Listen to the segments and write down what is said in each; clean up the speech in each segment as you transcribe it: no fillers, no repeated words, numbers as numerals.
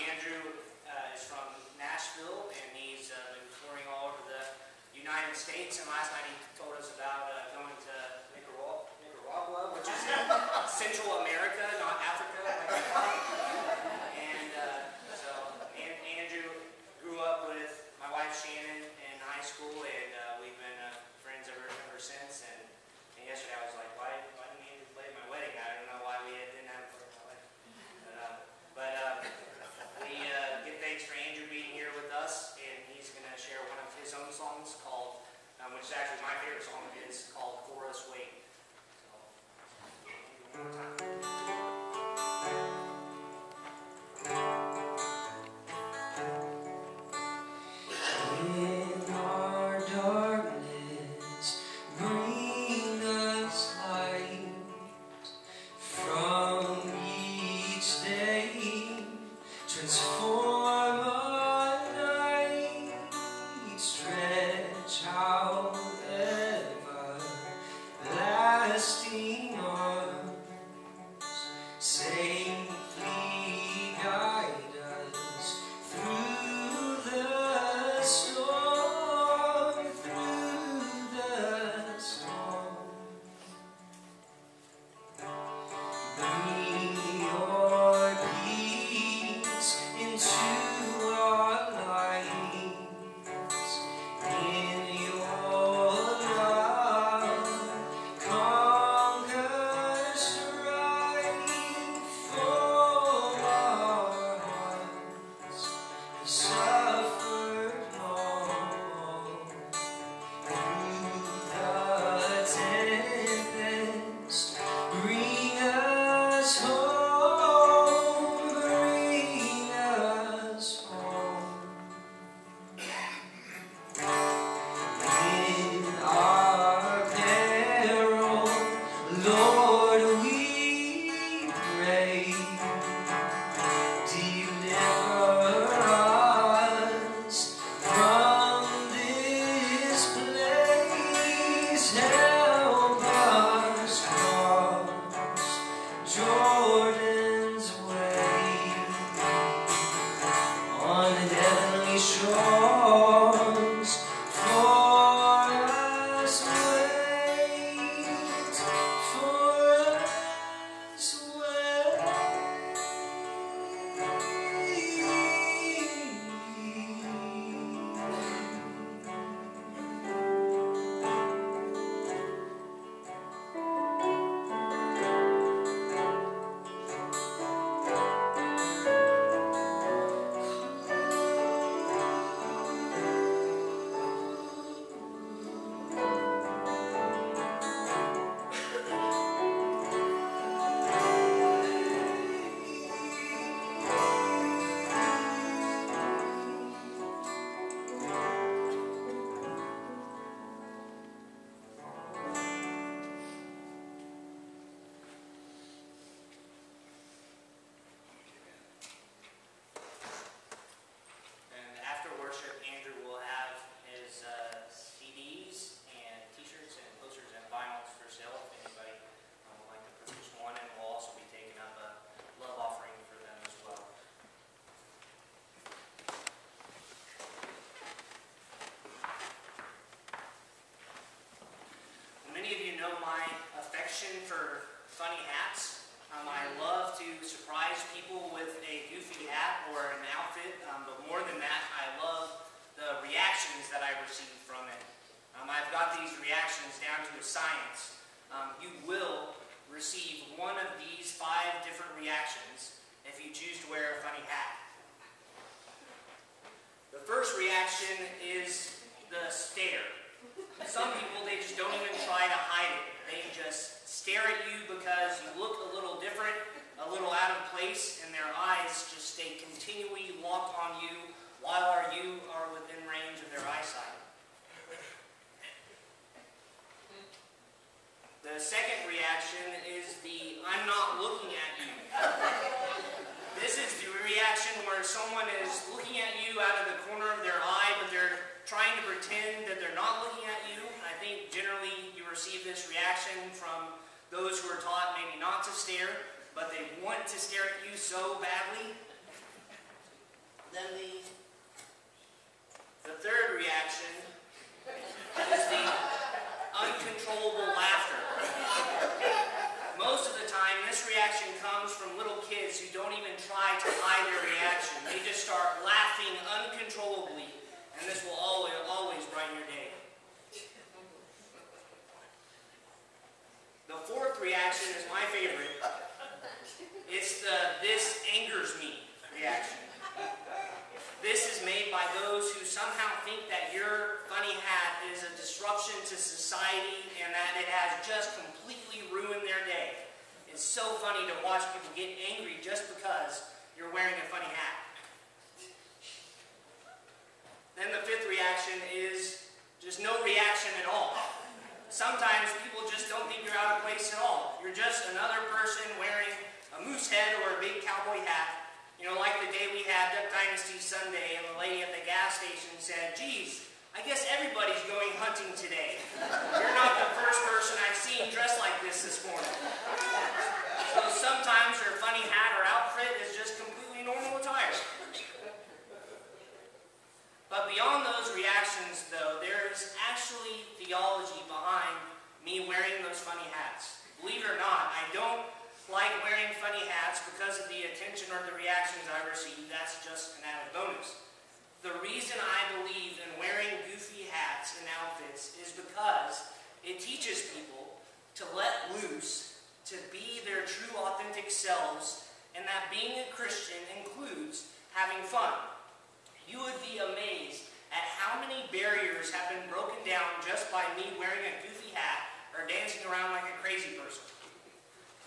Andrew is from Nashville, and he's been touring all over the United States. And last night he told us about going to Nicaragua, which is in Central America, not Africa. And so Andrew grew up with my wife Shannon in high school, and we've been friends ever since. And yesterday I was like, why didn't Andrew play at my wedding? I don't know why we didn't have him play at my wedding. But we give thanks for Andrew being here with us, and he's going to share one of his own songs called, which is actually my favorite song of his, called For Us Wait. So, one more time. For funny hats. I love to surprise people with a goofy hat or an outfit, but more than that, I love the reactions that I receive from it. I've got these reactions down to a science. You will receive one of these 5 different reactions if you choose to wear a funny hat. The first reaction is the stare. Some people, they just don't even try to hide it. They just stare at you because you look a little different, a little out of place, and their eyes just stay continually locked on you while you are within range of their eyesight. The second reaction is the "I'm not looking at you." This is the reaction where someone is looking at you out of the corner of their eye, but they're trying to pretend that they're not looking at you. I think generally you receive this reaction from those who are taught maybe not to stare, but they want to stare at you so badly. Then the third reaction is the uncontrollable laughter. Most of the time, this reaction comes from little kids who don't even try to hide their reaction. They just start laughing uncontrollably, and this will always brighten your day. The fourth reaction is my favorite. It's the "this angers me" reaction. This is made by those who somehow think that your funny hat is a disruption to society and that it has just completely ruined their day. It's so funny to watch people get angry just because you're wearing a funny hat. Then the fifth reaction is just no reaction at all. Sometimes people just don't think you're out of place at all. You're just another person wearing a moose head or a big cowboy hat. You know, like the day we had Duck Dynasty Sunday and the lady at the gas station said, "Geez, I guess everybody's going hunting today. You're not the first person I've seen dressed like this morning." So sometimes your funny hat or outfit is just completely normal attire. But beyond those reactions, though, there is actually theology behind me wearing those funny hats. Believe it or not, I don't like wearing funny hats because of the attention or the reactions I receive. That's just an added bonus. The reason I believe in wearing goofy hats and outfits is because it teaches people to let loose, to be their true authentic selves, and that being a Christian includes having fun. You would be amazed at how many barriers have been broken down just by me wearing a goofy hat or dancing around like a crazy person.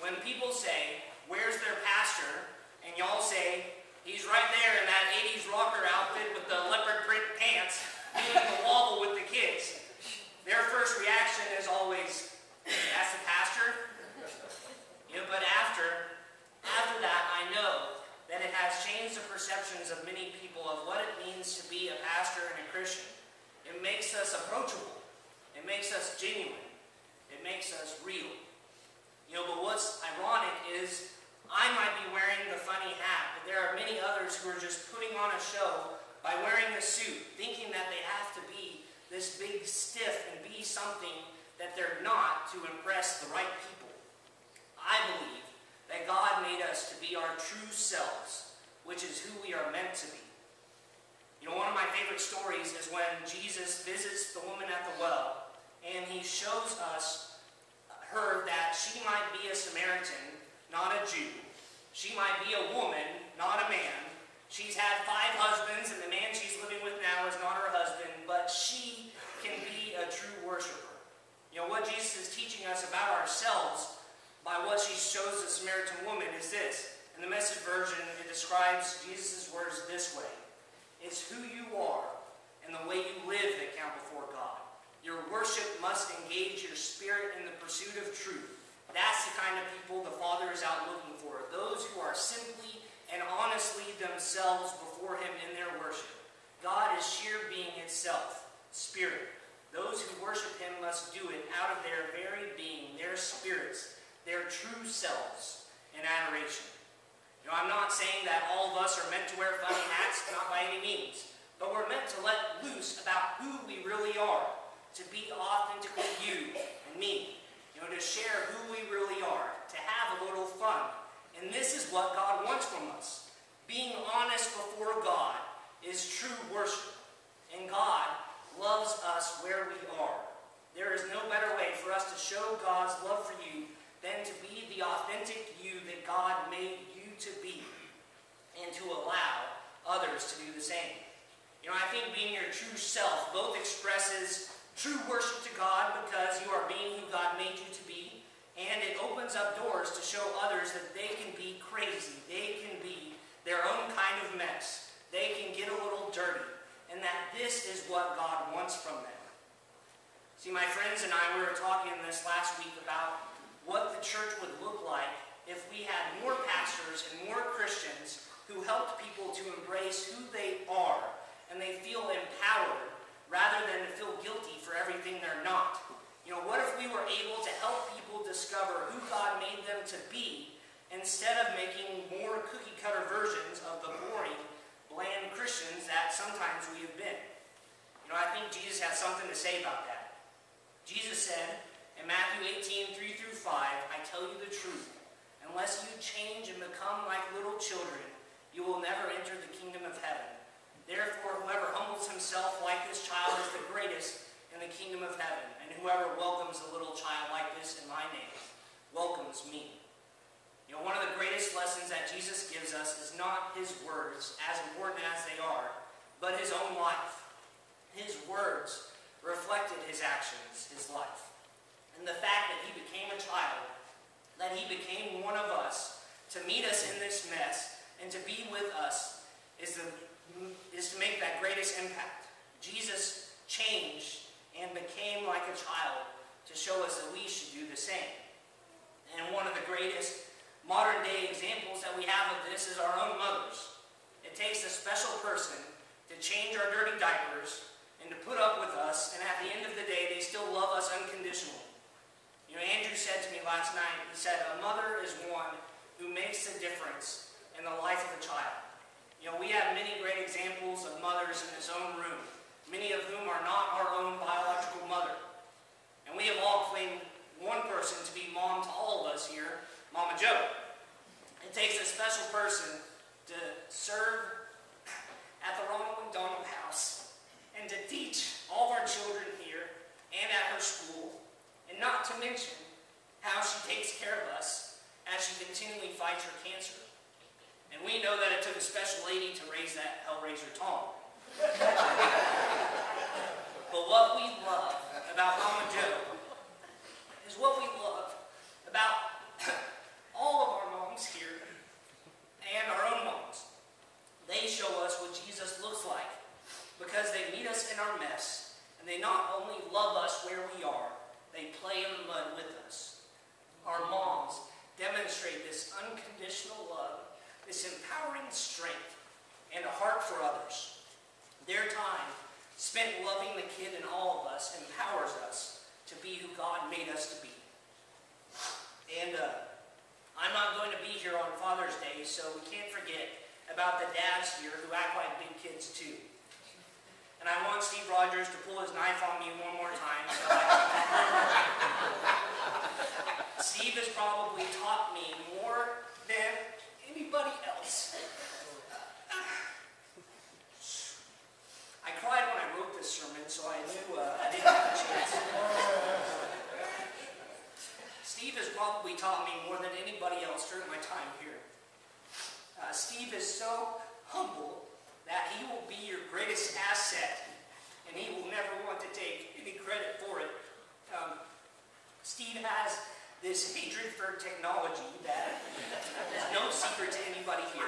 When people say, "Where's their pastor?" and y'all say, "He's right there in that 80s rocker outfit with the leopard print pants, doing the wobble with the kids," their first reaction is always, "That's the pastor?" You know, but after that, I know that it has changed the perceptions of many people of what it means to be a pastor and a Christian. It makes us approachable. It makes us genuine. It makes us real. You know, but what's ironic is I might be wearing the funny hat, but there are many others who are just putting on a show by wearing a suit, thinking that they have to be this big stiff and be something that they're not to impress the right people. I believe that God made us to be our true selves, which is who we are meant to be. You know, one of my favorite stories is when Jesus visits the woman at the well, and he shows her that she might be a Samaritan, not a Jew. She might be a woman, not a man. She's had 5 husbands, and the man she's living with now is not her husband, but she can be a true worshiper. You know, what Jesus is teaching us about ourselves by what she shows the Samaritan woman is this. In the Message version, it describes Jesus' words this way: "It's who you are and the way you live that count before God. Your worship must engage your spirit in the pursuit of truth." That's the kind of people the Father is out looking for. Those who are simply and honestly themselves before Him in their worship. God is sheer being itself, spirit. Those who worship Him must do it out of their very being, their spirits, their true selves in adoration. You know, I'm not saying that all of us are meant to wear funny hats, not by any means. But we're meant to let loose about who we really are. To be authentically you and me. You know, to share who we really are. To have a little fun. And this is what God wants from us. Being honest before God is true worship. And God loves us where we are. There is no better way for us to show God's love for you than to be the authentic you that God made you to be. And to allow others to do the same. You know, I think being your true self both expresses true worship to God because you are being who God made you to be, and it opens up doors to show others that they can be crazy, they can be their own kind of mess, they can get a little dirty, and that this is what God wants from them. See, my friends and I, we were talking this last week about what the church would look like if we had more pastors and more Christians who helped people to embrace who they are, and they feel empowered rather than to feel guilty for everything they're not. You know, what if we were able to help people discover who God made them to be instead of making more cookie-cutter versions of the boring, bland Christians that sometimes we have been. You know, I think Jesus has something to say about that. Jesus said in Matthew 18, 3 through 5, I tell you the truth, unless you change and become like little children, you will never enter the kingdom of heaven. Therefore, whoever humbles himself like this child is the greatest in the kingdom of heaven, and whoever welcomes a little child like this in my name welcomes me. You know, one of the greatest lessons that Jesus gives us is not his words, as important as they are, but his own life. His words reflected his actions, his life. And the fact that he became a child, that he became one of us, to meet us in this mess, and to be with us, is to make that greatest impact. Jesus changed and became like a child to show us that we should do the same. And one of the greatest modern day examples that we have of this is our own mothers. It takes a special person to change our dirty diapers and to put up with us, and at the end of the day, they still love us unconditionally. You know, Andrew said to me last night, he said, a mother is one who makes a difference in the life of a child. You know, we have many great examples of mothers in this own room, many of whom are not our own biological mother. And we have all claimed one person to be mom to all of us here, Mama Joe. It takes a special person to serve at the Ronald McDonald House and to teach all of our children here and at her school, and not to mention how she takes care of us as she continually fights her cancer. And we know that it took a special lady to raise that Hellraiser Tom. But what we love about Mama Joe is what we love about all of our moms here and our own moms. They show us what Jesus looks like because they meet us in our mess, and they not only love us where we are, they play in the mud with us. Our moms demonstrate this unconditional love, this empowering strength, and a heart for others. Their time spent loving the kid in all of us empowers us to be who God made us to be. And I'm not going to be here on Father's Day, so we can't forget about the dads here who act like big kids too. And I want Steve Rogers to pull his knife on me one more time. So Steve has probably taught me more than anybody else. I cried when I wrote this sermon, so I knew I didn't have a chance. Steve has probably taught me more than anybody else during my time here. Steve is so humble that he will be your greatest asset, and he will never want to take any credit for it. Steve has this hatred for technology that is no secret to anybody here.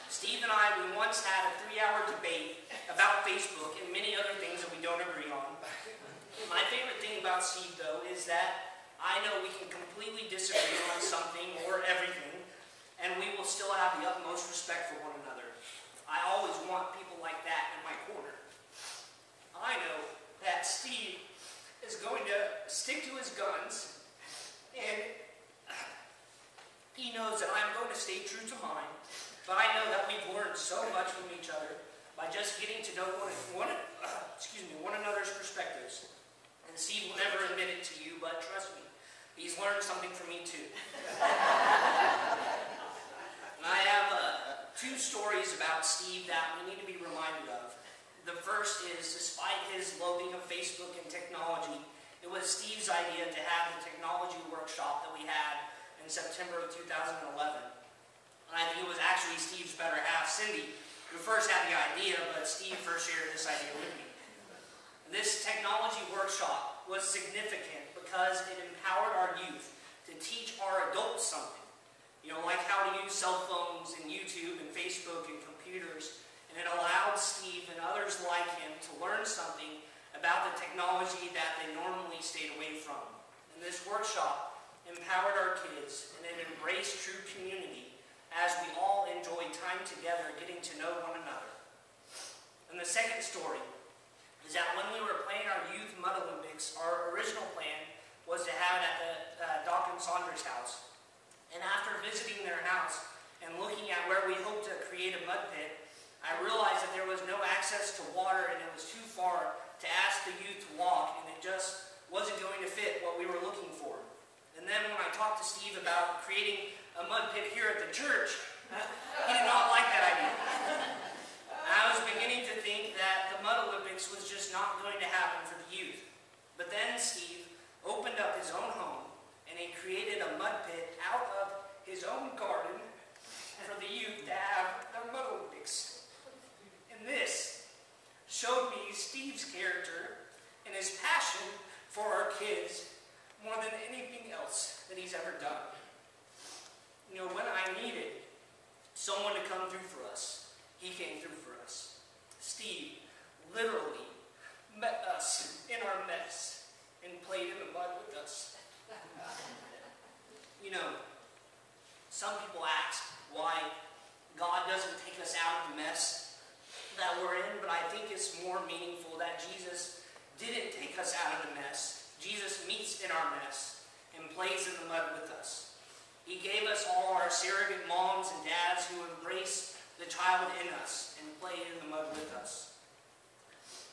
Steve and I, we once had a 3-hour debate about Facebook and many other things that we don't agree on. My favorite thing about Steve, though, is that I know we can completely disagree on something or everything, and we will still have the utmost respect for one another. I always want people like that in my corner. I know that Steve is going to stick to his guns, and he knows that I'm going to stay true to mine, but I know that we've learned so much from each other by just getting to know one another's perspectives. And Steve will never admit it to you, but trust me, he's learned something from me too. And I have two stories about Steve that we need to be reminded of. The first is, despite his loathing of Facebook and technology, it was Steve's idea to have the technology workshop that we had in September of 2011. And I think it was actually Steve's better half, Cindy, who first had the idea, but Steve first shared this idea with me. This technology workshop was significant because it empowered our youth to teach our adults something. You know, like how to use cell phones and YouTube and Facebook and computers. And it allowed Steve and others like him to learn something about the technology that they normally stayed away from. And this workshop empowered our kids, and it embraced true community as we all enjoyed time together getting to know one another. And the second story is that when we were playing our Youth Mud Olympics, our original plan was to have it at the Doc and Saunders house. And after visiting their house and looking at where we hoped to create a mud pit, I realized that there was no access to water and it was too far to ask the youth to walk, and it just wasn't going to fit what we were looking for. And then when I talked to Steve about creating a mud pit here at the church, he did not like that idea. I was beginning to think that the Mud Olympics was just not going to happen for the youth. But then Steve opened up his own home and he created a mud pit out of his own garden for the youth to have their Mud Olympics. And this showed me Steve's character and his passion for our kids more than anything else that he's ever done. You know, when I needed someone to come through for us, he came through for us. Steve literally met us in our mess and played in the mud with us. You know, some people ask why God doesn't take us out of the mess that we're in, but I think it's more meaningful that Jesus didn't take us out of the mess. Jesus meets in our mess and plays in the mud with us. He gave us all our surrogate moms and dads who embrace the child in us and play in the mud with us.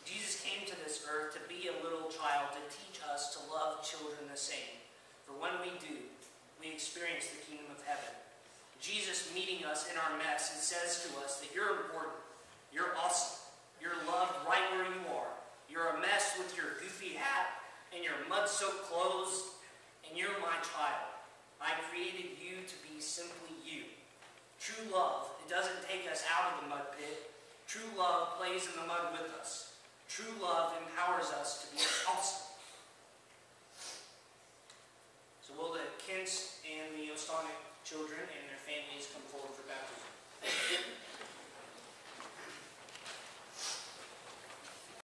Jesus came to this earth to be a little child to teach us to love children the same. For when we do, we experience the kingdom of heaven. Jesus meeting us in our mess and says to us that you're important, you're awesome, you're loved right where you are. You're a mess with your goofy hat and your mud-soaked clothes, and you're my child. I created you to be simply you. True love, it doesn't take us out of the mud pit. True love plays in the mud with us. True love empowers us to be awesome. So will the Kents and the Ostonic children and their families come forward for baptism?